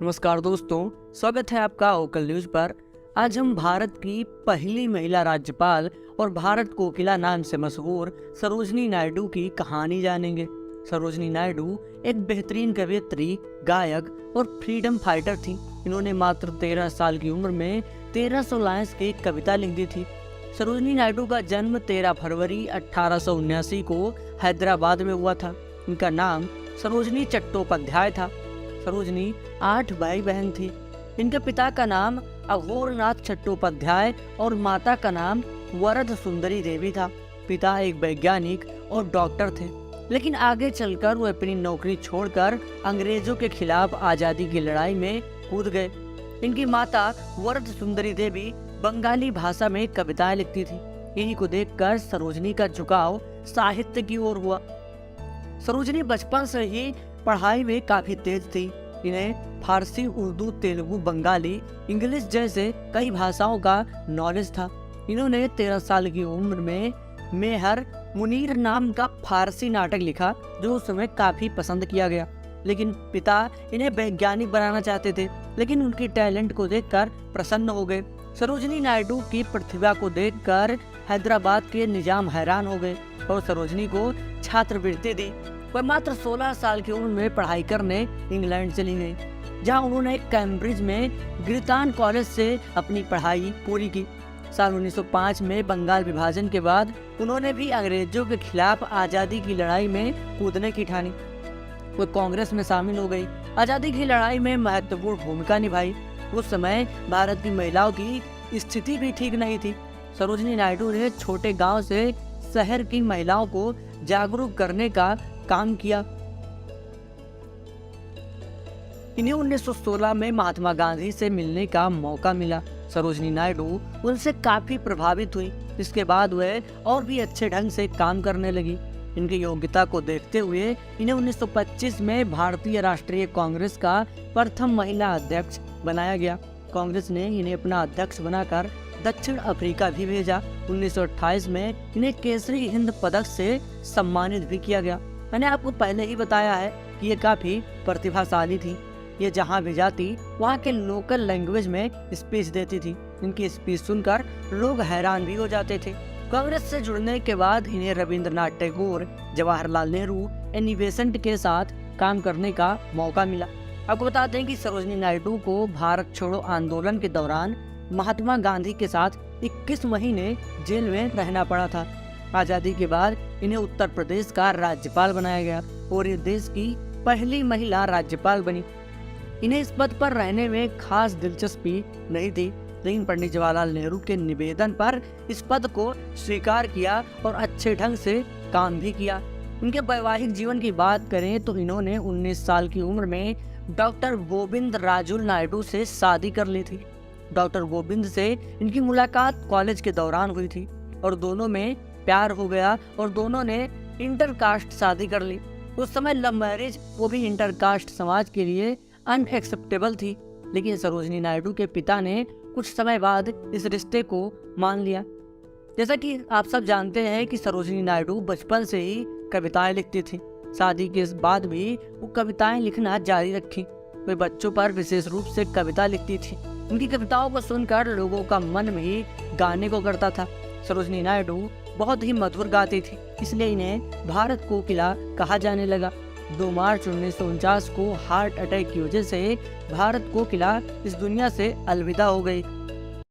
नमस्कार दोस्तों, स्वागत है आपका ओकल न्यूज पर। आज हम भारत की पहली महिला राज्यपाल और भारत कोकिला नाम से मशहूर सरोजिनी नायडू की कहानी जानेंगे। सरोजिनी नायडू एक बेहतरीन कवयित्री, गायक और फ्रीडम फाइटर थी। इन्होंने मात्र 13 साल की उम्र में 1300 लाइन्स की कविता लिख दी थी। सरोजिनी नायडू का जन्म 13 फरवरी 1879 को हैदराबाद में हुआ था। इनका नाम सरोजिनी चट्टोपाध्याय था। सरोजिनी 8 भाई बहन थी। इनके पिता का नाम अघोरनाथ चट्टोपाध्याय और माता का नाम वरद सुंदरी देवी था। पिता एक वैज्ञानिक और डॉक्टर थे, लेकिन आगे चलकर वो अपनी नौकरी छोड़कर अंग्रेजों के खिलाफ आज़ादी की लड़ाई में कूद गए। इनकी माता वरद सुंदरी देवी बंगाली भाषा में कविताएं लिखती थी। इन्हीं को देखकर सरोजिनी का झुकाव साहित्य की ओर हुआ। सरोजिनी बचपन से ही पढ़ाई में काफी तेज थी। इन्हें फारसी, उर्दू, तेलुगु, बंगाली, इंग्लिश जैसे कई भाषाओं का नॉलेज था। इन्होंने 13 साल की उम्र में मेहर मुनीर नाम का फारसी नाटक लिखा, जो उस समय काफी पसंद किया गया। लेकिन पिता इन्हें वैज्ञानिक बनाना चाहते थे, लेकिन उनकी टैलेंट को देखकर प्रसन्न हो गए। सरोजिनी नायडू की प्रतिभा को देखकर हैदराबाद के निजाम हैरान हो गए और सरोजिनी को छात्रवृत्ति दी। वह मात्र 16 साल की उम्र में पढ़ाई करने इंग्लैंड चली गई, जहां उन्होंने कैम्ब्रिज में गिरतान कॉलेज से अपनी पढ़ाई पूरी की। साल 1905 में बंगाल विभाजन के बाद उन्होंने भी अंग्रेजों के खिलाफ आज़ादी की लड़ाई में कूदने की ठानी। वो कांग्रेस में शामिल हो गई। आज़ादी की लड़ाई में महत्वपूर्ण भूमिका निभाई। उस समय भारत की महिलाओं की स्थिति भी ठीक नहीं थी। सरोजिनी नायडू ने छोटे गांव से शहर की महिलाओं को जागरूक करने का काम किया। इन्हें 1916 में महात्मा गांधी से मिलने का मौका मिला। सरोजिनी नायडू उनसे काफी प्रभावित हुई। इसके बाद वह और भी अच्छे ढंग से काम करने लगी। इनकी योग्यता को देखते हुए इन्हें 1925 में भारतीय राष्ट्रीय कांग्रेस का प्रथम महिला अध्यक्ष बनाया गया। कांग्रेस ने इन्हें अपना अध्यक्ष बनाकर दक्षिण अफ्रीका भी भेजा। 1928 में इन्हें केसरी हिंद पदक से सम्मानित भी किया गया। मैंने आपको पहले ही बताया है कि ये काफी प्रतिभाशाली थी। ये जहाँ भी जाती वहाँ के लोकल लैंग्वेज में स्पीच देती थी। इनकी स्पीच सुनकर लोग हैरान भी हो जाते थे। कांग्रेस से जुड़ने के बाद इन्हें रविंद्रनाथ टैगोर, जवाहरलाल नेहरू, एनी बेसेंट के साथ काम करने का मौका मिला। आपको बताते हैं कि सरोजिनी नायडू को भारत छोड़ो आंदोलन के दौरान महात्मा गांधी के साथ 21 महीने जेल में रहना पड़ा था। आज़ादी के बाद इन्हें उत्तर प्रदेश का राज्यपाल बनाया गया और ये देश की पहली महिला राज्यपाल बनी। इन्हें इस पद पर रहने में खास दिलचस्पी नहीं थी, लेकिन पंडित जवाहरलाल नेहरू के निवेदन पर इस पद को स्वीकार किया और अच्छे ढंग से काम भी किया। उनके वैवाहिक जीवन की बात करें तो इन्होंने 19 साल की उम्र में डॉक्टर गोविंद राजुल नायडू से शादी कर ली थी। डॉक्टर गोविंद से इनकी मुलाकात कॉलेज के दौरान हुई थी और दोनों में प्यार हो गया और दोनों ने इंटरकास्ट शादी कर ली। उस समय लव मैरिज, वो भी इंटरकास्ट, समाज के लिए अनएक्सेप्टेबल थी, लेकिन सरोजिनी नायडू के पिता ने कुछ समय बाद इस रिश्ते को मान लिया। जैसा कि आप सब जानते हैं कि सरोजिनी नायडू बचपन से ही कविताएं लिखती थी। शादी के बाद भी वो कविताएं लिखना जारी रखी। वे बच्चों पर विशेष रूप से कविता लिखती थी। उनकी कविताओं को सुनकर लोगों का मन भी गाने को करता था। सरोजिनी नायडू बहुत ही मधुर गाती थी, इसलिए इन्हें भारत कोकिला कहा जाने लगा। 2 मार्च 1949 को हार्ट अटैक की वजह से भारत कोकिला इस दुनिया से अलविदा हो गई।